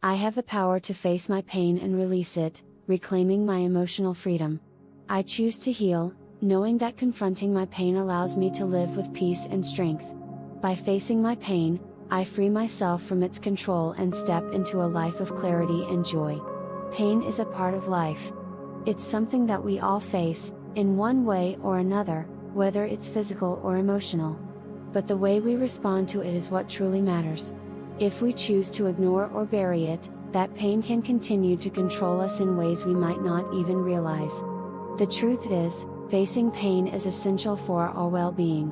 I have the power to face my pain and release it, reclaiming my emotional freedom. I choose to heal, knowing that confronting my pain allows me to live with peace and strength. By facing my pain, I free myself from its control and step into a life of clarity and joy. Pain is a part of life. It's something that we all face, in one way or another, whether it's physical or emotional. But the way we respond to it is what truly matters. If we choose to ignore or bury it, that pain can continue to control us in ways we might not even realize. The truth is, facing pain is essential for our well-being.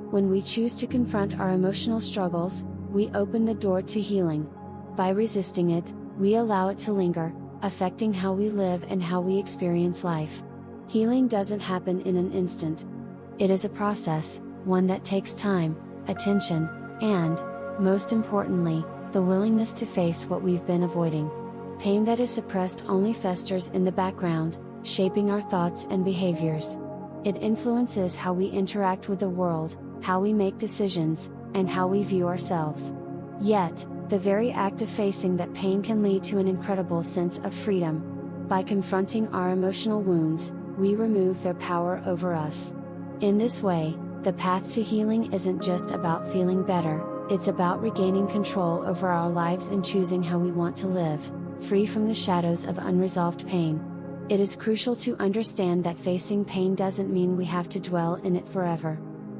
When we choose to confront our emotional struggles, we open the door to healing. By resisting it, we allow it to linger, affecting how we live and how we experience life. Healing doesn't happen in an instant. It is a process, one that takes time, attention, and, most importantly, the willingness to face what we've been avoiding. Pain that is suppressed only festers in the background, shaping our thoughts and behaviors. It influences how we interact with the world, how we make decisions, and how we view ourselves. Yet, the very act of facing that pain can lead to an incredible sense of freedom. By confronting our emotional wounds, we remove their power over us. In this way, the path to healing isn't just about feeling better, it's about regaining control over our lives and choosing how we want to live, free from the shadows of unresolved pain. It is crucial to understand that facing pain doesn't mean we have to dwell in it forever.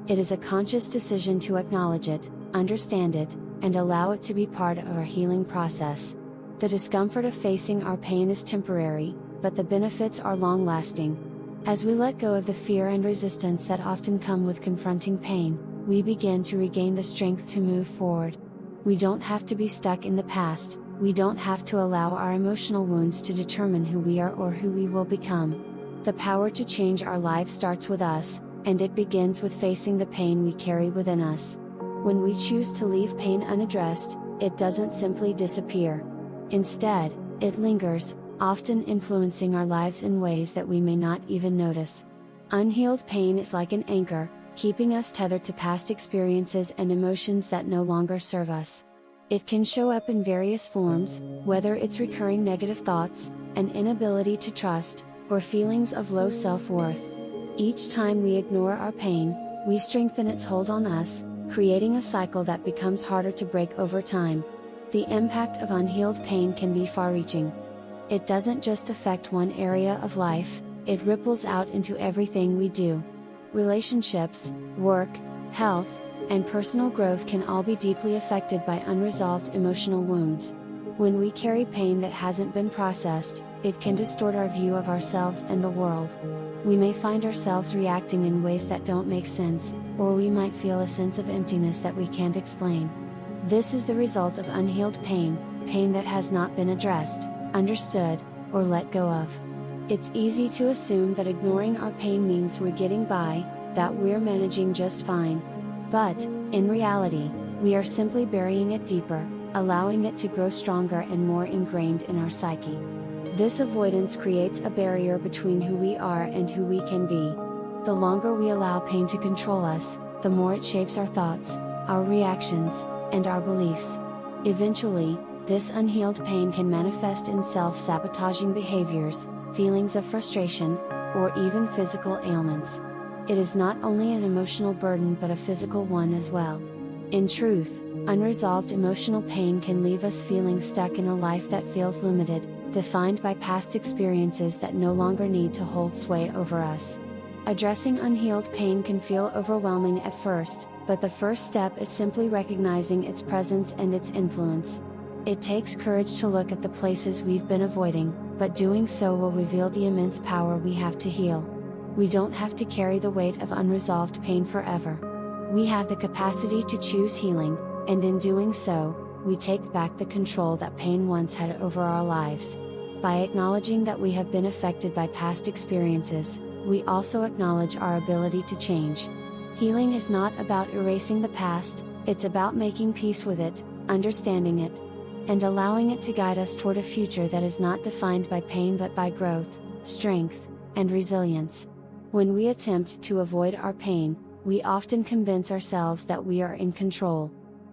It is a conscious decision to acknowledge it, understand it, and allow it to be part of our healing process. The discomfort of facing our pain is temporary, but the benefits are long-lasting. As we let go of the fear and resistance that often come with confronting pain, we begin to regain the strength to move forward. We don't have to be stuck in the past, we don't have to allow our emotional wounds to determine who we are or who we will become. The power to change our lives starts with us, and it begins with facing the pain we carry within us. When we choose to leave pain unaddressed, it doesn't simply disappear. Instead, it lingers, often influencing our lives in ways that we may not even notice. Unhealed pain is like an anchor, keeping us tethered to past experiences and emotions that no longer serve us. It can show up in various forms, whether it's recurring negative thoughts, an inability to trust, or feelings of low self-worth. Each time we ignore our pain, we strengthen its hold on us, creating a cycle that becomes harder to break over time. The impact of unhealed pain can be far-reaching. It doesn't just affect one area of life, it ripples out into everything we do. Relationships, work, health, and personal growth can all be deeply affected by unresolved emotional wounds. When we carry pain that hasn't been processed, it can distort our view of ourselves and the world. We may find ourselves reacting in ways that don't make sense, or we might feel a sense of emptiness that we can't explain. This is the result of unhealed pain, pain that has not been addressed, understood, or let go of. It's easy to assume that ignoring our pain means we're getting by, that we're managing just fine. But, in reality, we are simply burying it deeper, allowing it to grow stronger and more ingrained in our psyche. This avoidance creates a barrier between who we are and who we can be. The longer we allow pain to control us, the more it shapes our thoughts, our reactions, and our beliefs. Eventually, this unhealed pain can manifest in self-sabotaging behaviors, feelings of frustration, or even physical ailments. It is not only an emotional burden but a physical one as well. In truth, unresolved emotional pain can leave us feeling stuck in a life that feels limited, defined by past experiences that no longer need to hold sway over us. Addressing unhealed pain can feel overwhelming at first, but the first step is simply recognizing its presence and its influence. It takes courage to look at the places we've been avoiding, but doing so will reveal the immense power we have to heal. We don't have to carry the weight of unresolved pain forever. We have the capacity to choose healing, and in doing so, we take back the control that pain once had over our lives. By acknowledging that we have been affected by past experiences, we also acknowledge our ability to change. Healing is not about erasing the past, it's about making peace with it, understanding it, and allowing it to guide us toward a future that is not defined by pain but by growth, strength, and resilience. When we attempt to avoid our pain, we often convince ourselves that we are in control.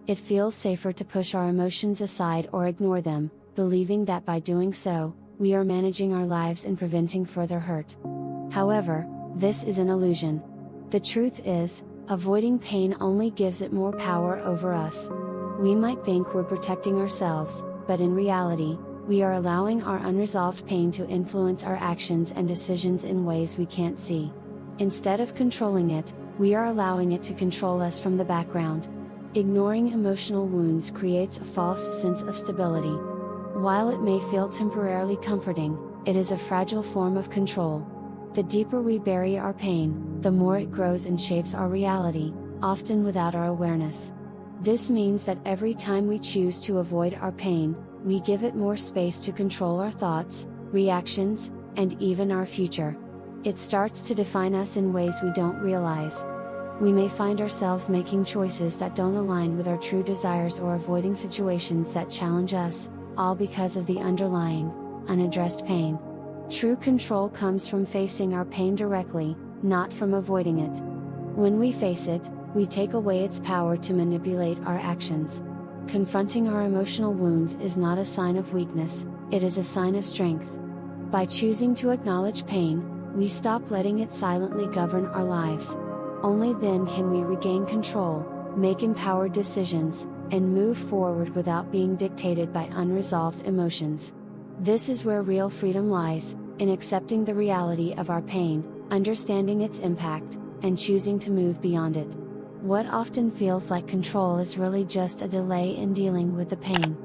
It feels safer to push our emotions aside or ignore them, believing that by doing so, we are managing our lives and preventing further hurt. However, this is an illusion. The truth is, avoiding pain only gives it more power over us. We might think we're protecting ourselves, but in reality, we are allowing our unresolved pain to influence our actions and decisions in ways we can't see. Instead of controlling it, we are allowing it to control us from the background. Ignoring emotional wounds creates a false sense of stability. While it may feel temporarily comforting, it is a fragile form of control. The deeper we bury our pain, the more it grows and shapes our reality, often without our awareness. This means that every time we choose to avoid our pain, we give it more space to control our thoughts, reactions, and even our future. It starts to define us in ways we don't realize. We may find ourselves making choices that don't align with our true desires or avoiding situations that challenge us, all because of the underlying, unaddressed pain. True control comes from facing our pain directly, not from avoiding it. When we face it, we take away its power to manipulate our actions. Confronting our emotional wounds is not a sign of weakness, it is a sign of strength. By choosing to acknowledge pain, we stop letting it silently govern our lives. Only then can we regain control, make empowered decisions, and move forward without being dictated by unresolved emotions. This is where real freedom lies, in accepting the reality of our pain, understanding its impact, and choosing to move beyond it. What often feels like control is really just a delay in dealing with the pain.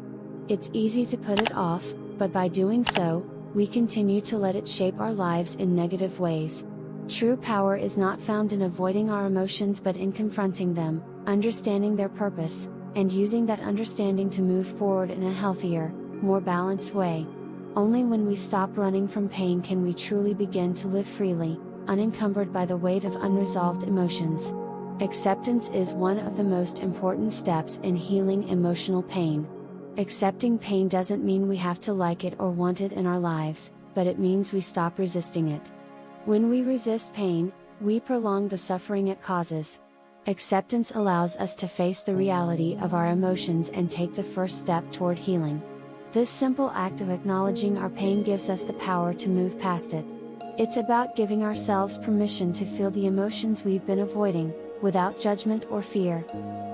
It's easy to put it off, but by doing so, we continue to let it shape our lives in negative ways. True power is not found in avoiding our emotions but in confronting them, understanding their purpose, and using that understanding to move forward in a healthier, more balanced way. Only when we stop running from pain can we truly begin to live freely, unencumbered by the weight of unresolved emotions. Acceptance is one of the most important steps in healing emotional pain. Accepting pain doesn't mean we have to like it or want it in our lives, but it means we stop resisting it. When we resist pain, we prolong the suffering it causes. Acceptance allows us to face the reality of our emotions and take the first step toward healing. This simple act of acknowledging our pain gives us the power to move past it. It's about giving ourselves permission to feel the emotions we've been avoiding, without judgment or fear.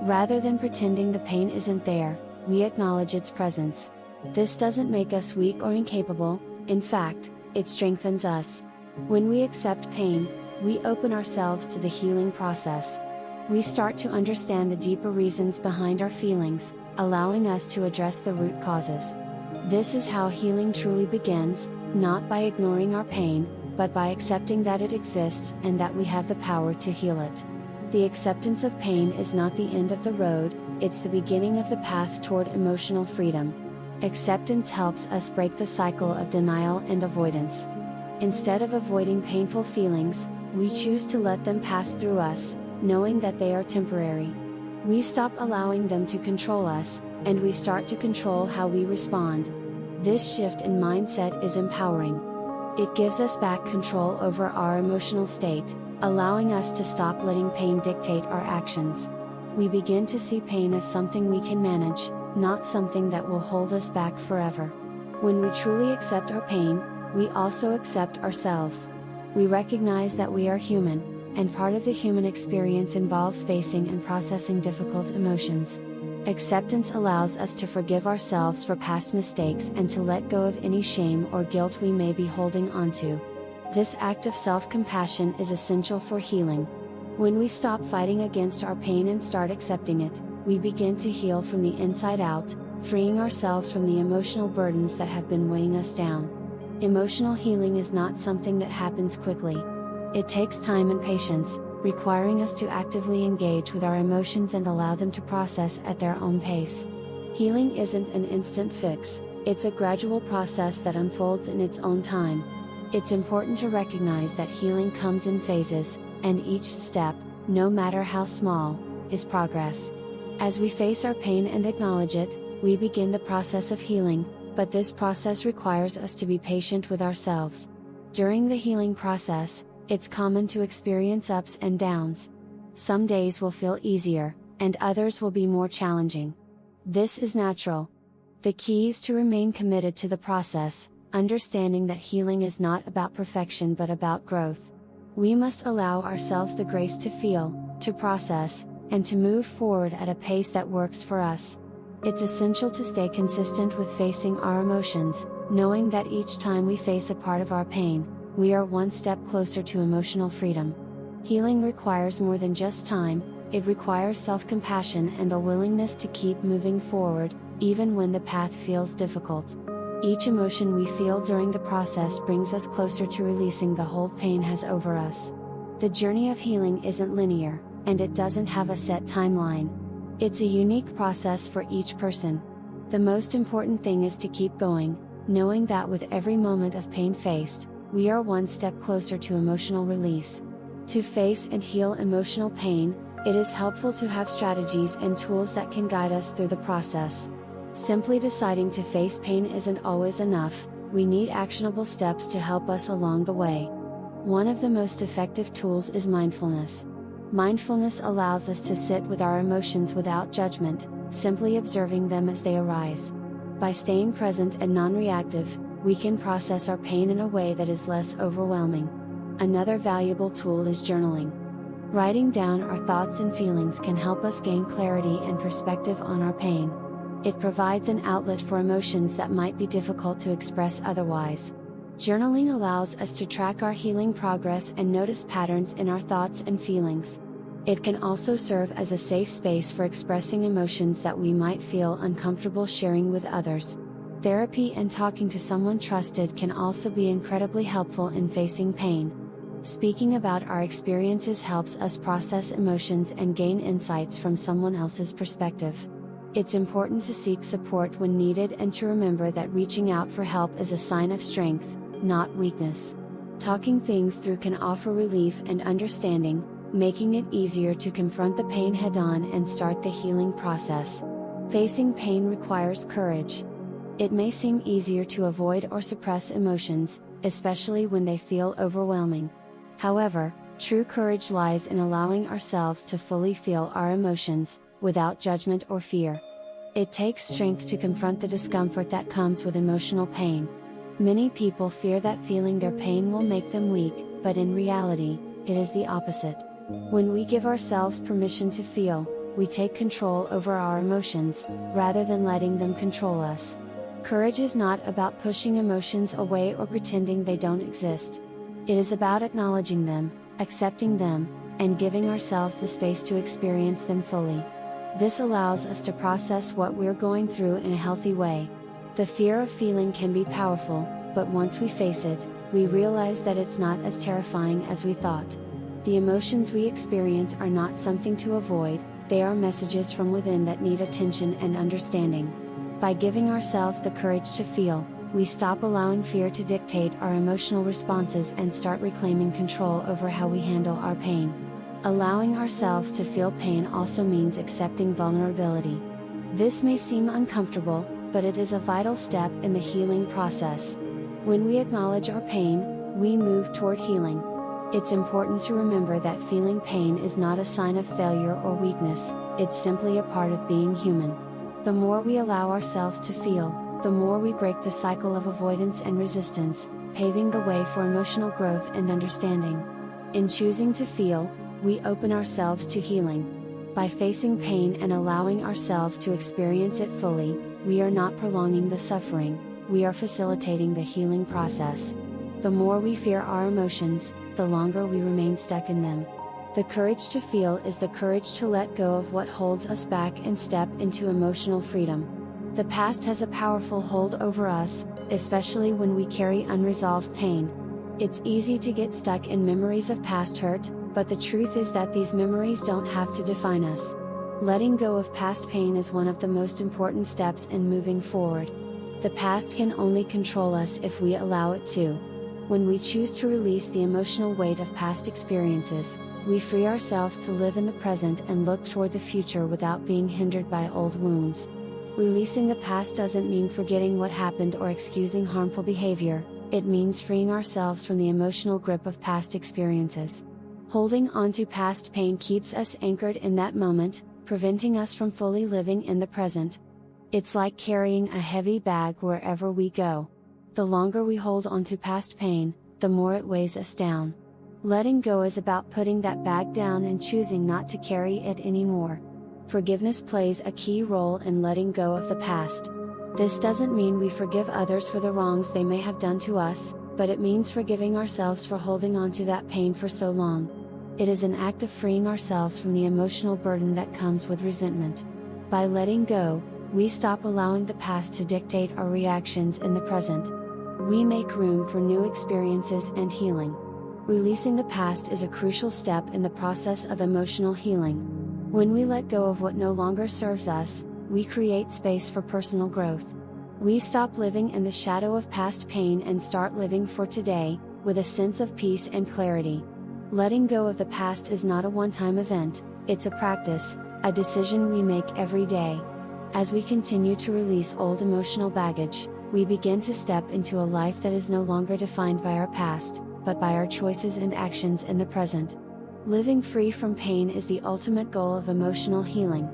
Rather than pretending the pain isn't there, we acknowledge its presence. This doesn't make us weak or incapable, in fact, it strengthens us. When we accept pain, we open ourselves to the healing process. We start to understand the deeper reasons behind our feelings, allowing us to address the root causes. This is how healing truly begins, not by ignoring our pain, but by accepting that it exists and that we have the power to heal it. The acceptance of pain is not the end of the road, it's the beginning of the path toward emotional freedom. Acceptance helps us break the cycle of denial and avoidance. Instead of avoiding painful feelings, we choose to let them pass through us, knowing that they are temporary. We stop allowing them to control us, and we start to control how we respond. This shift in mindset is empowering. It gives us back control over our emotional state, allowing us to stop letting pain dictate our actions. We begin to see pain as something we can manage, not something that will hold us back forever. When we truly accept our pain, we also accept ourselves. We recognize that we are human, and part of the human experience involves facing and processing difficult emotions. Acceptance allows us to forgive ourselves for past mistakes and to let go of any shame or guilt we may be holding onto. This act of self-compassion is essential for healing. When we stop fighting against our pain and start accepting it, we begin to heal from the inside out, freeing ourselves from the emotional burdens that have been weighing us down. Emotional healing is not something that happens quickly. It takes time and patience, requiring us to actively engage with our emotions and allow them to process at their own pace. Healing isn't an instant fix, it's a gradual process that unfolds in its own time. It's important to recognize that healing comes in phases, and each step, no matter how small, is progress. As we face our pain and acknowledge it, we begin the process of healing, but this process requires us to be patient with ourselves. During the healing process, it's common to experience ups and downs. Some days will feel easier, and others will be more challenging. This is natural. The key is to remain committed to the process, understanding that healing is not about perfection but about growth. We must allow ourselves the grace to feel, to process, and to move forward at a pace that works for us. It's essential to stay consistent with facing our emotions, knowing that each time we face a part of our pain, we are one step closer to emotional freedom. Healing requires more than just time, it requires self-compassion and a willingness to keep moving forward, even when the path feels difficult. Each emotion we feel during the process brings us closer to releasing the hold pain has over us. The journey of healing isn't linear, and it doesn't have a set timeline. It's a unique process for each person. The most important thing is to keep going, knowing that with every moment of pain faced, we are one step closer to emotional release. To face and heal emotional pain, it is helpful to have strategies and tools that can guide us through the process. Simply deciding to face pain isn't always enough, we need actionable steps to help us along the way. One of the most effective tools is mindfulness. Mindfulness allows us to sit with our emotions without judgment, simply observing them as they arise. By staying present and non-reactive, we can process our pain in a way that is less overwhelming. Another valuable tool is journaling. Writing down our thoughts and feelings can help us gain clarity and perspective on our pain. It provides an outlet for emotions that might be difficult to express otherwise. Journaling allows us to track our healing progress and notice patterns in our thoughts and feelings. It can also serve as a safe space for expressing emotions that we might feel uncomfortable sharing with others. Therapy and talking to someone trusted can also be incredibly helpful in facing pain. Speaking about our experiences helps us process emotions and gain insights from someone else's perspective. It's important to seek support when needed and to remember that reaching out for help is a sign of strength, not weakness. Talking things through can offer relief and understanding, making it easier to confront the pain head-on and start the healing process. Facing pain requires courage. It may seem easier to avoid or suppress emotions, especially when they feel overwhelming. However, true courage lies in allowing ourselves to fully feel our emotions, without judgment or fear. It takes strength to confront the discomfort that comes with emotional pain. Many people fear that feeling their pain will make them weak, but in reality, it is the opposite. When we give ourselves permission to feel, we take control over our emotions, rather than letting them control us. Courage is not about pushing emotions away or pretending they don't exist. It is about acknowledging them, accepting them, and giving ourselves the space to experience them fully. This allows us to process what we're going through in a healthy way. The fear of feeling can be powerful, but once we face it, we realize that it's not as terrifying as we thought. The emotions we experience are not something to avoid, they are messages from within that need attention and understanding. By giving ourselves the courage to feel, we stop allowing fear to dictate our emotional responses and start reclaiming control over how we handle our pain. Allowing ourselves to feel pain also means accepting vulnerability. This may seem uncomfortable, but it is a vital step in the healing process. When we acknowledge our pain, we move toward healing. It's important to remember that feeling pain is not a sign of failure or weakness, it's simply a part of being human. The more we allow ourselves to feel, the more we break the cycle of avoidance and resistance, paving the way for emotional growth and understanding. In choosing to feel, we open ourselves to healing. By facing pain and allowing ourselves to experience it fully, we are not prolonging the suffering, we are facilitating the healing process. The more we fear our emotions, the longer we remain stuck in them. The courage to feel is the courage to let go of what holds us back and step into emotional freedom. The past has a powerful hold over us, especially when we carry unresolved pain. It's easy to get stuck in memories of past hurt, but the truth is that these memories don't have to define us. Letting go of past pain is one of the most important steps in moving forward. The past can only control us if we allow it to. When we choose to release the emotional weight of past experiences, we free ourselves to live in the present and look toward the future without being hindered by old wounds. Releasing the past doesn't mean forgetting what happened or excusing harmful behavior, it means freeing ourselves from the emotional grip of past experiences. Holding on to past pain keeps us anchored in that moment, preventing us from fully living in the present. It's like carrying a heavy bag wherever we go. The longer we hold onto past pain, the more it weighs us down. Letting go is about putting that bag down and choosing not to carry it anymore. Forgiveness plays a key role in letting go of the past. This doesn't mean we forgive others for the wrongs they may have done to us, but it means forgiving ourselves for holding on to that pain for so long. It is an act of freeing ourselves from the emotional burden that comes with resentment. By letting go, we stop allowing the past to dictate our reactions in the present. We make room for new experiences and healing. Releasing the past is a crucial step in the process of emotional healing. When we let go of what no longer serves us, we create space for personal growth. We stop living in the shadow of past pain and start living for today, with a sense of peace and clarity. Letting go of the past is not a one-time event, it's a practice, a decision we make every day. As we continue to release old emotional baggage, we begin to step into a life that is no longer defined by our past, but by our choices and actions in the present. Living free from pain is the ultimate goal of emotional healing.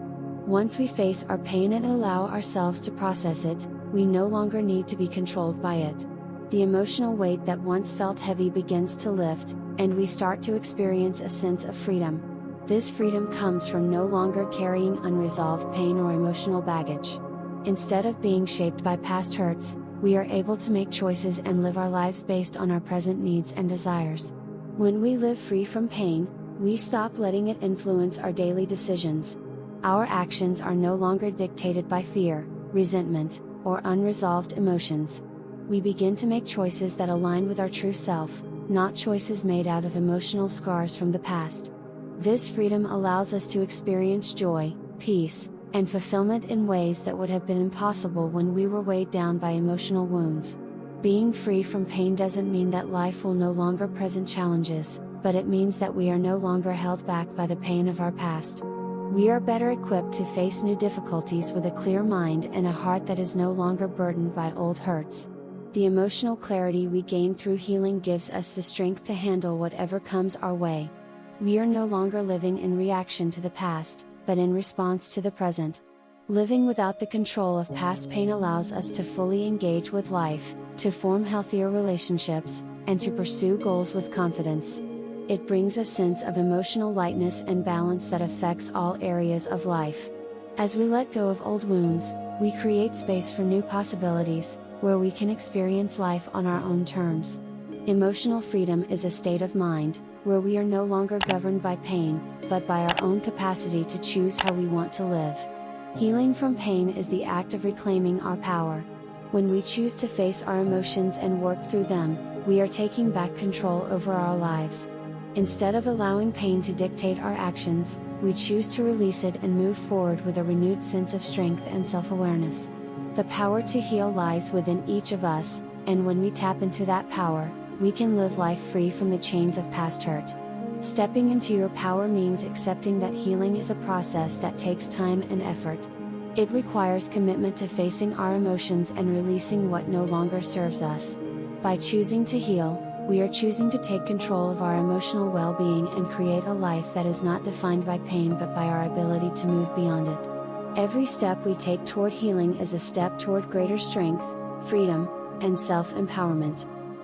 Once we face our pain and allow ourselves to process it, we no longer need to be controlled by it. The emotional weight that once felt heavy begins to lift, and we start to experience a sense of freedom. This freedom comes from no longer carrying unresolved pain or emotional baggage. Instead of being shaped by past hurts, we are able to make choices and live our lives based on our present needs and desires. When we live free from pain, we stop letting it influence our daily decisions. Our actions are no longer dictated by fear, resentment, or unresolved emotions. We begin to make choices that align with our true self, not choices made out of emotional scars from the past. This freedom allows us to experience joy, peace, and fulfillment in ways that would have been impossible when we were weighed down by emotional wounds. Being free from pain doesn't mean that life will no longer present challenges, but it means that we are no longer held back by the pain of our past. We are better equipped to face new difficulties with a clear mind and a heart that is no longer burdened by old hurts. The emotional clarity we gain through healing gives us the strength to handle whatever comes our way. We are no longer living in reaction to the past, but in response to the present. Living without the control of past pain allows us to fully engage with life, to form healthier relationships, and to pursue goals with confidence. It brings a sense of emotional lightness and balance that affects all areas of life. As we let go of old wounds, we create space for new possibilities, where we can experience life on our own terms. Emotional freedom is a state of mind, where we are no longer governed by pain, but by our own capacity to choose how we want to live. Healing from pain is the act of reclaiming our power. When we choose to face our emotions and work through them, we are taking back control over our lives. Instead of allowing pain to dictate our actions, we choose to release it and move forward with a renewed sense of strength and self-awareness. The power to heal lies within each of us, and when we tap into that power, we can live life free from the chains of past hurt. Stepping into your power means accepting that healing is a process that takes time and effort. It requires commitment to facing our emotions and releasing what no longer serves us. By choosing to heal, we are choosing to take control of our emotional well-being and create a life that is not defined by pain but by our ability to move beyond it. Every step we take toward healing is a step toward greater strength, freedom, and self-empowerment.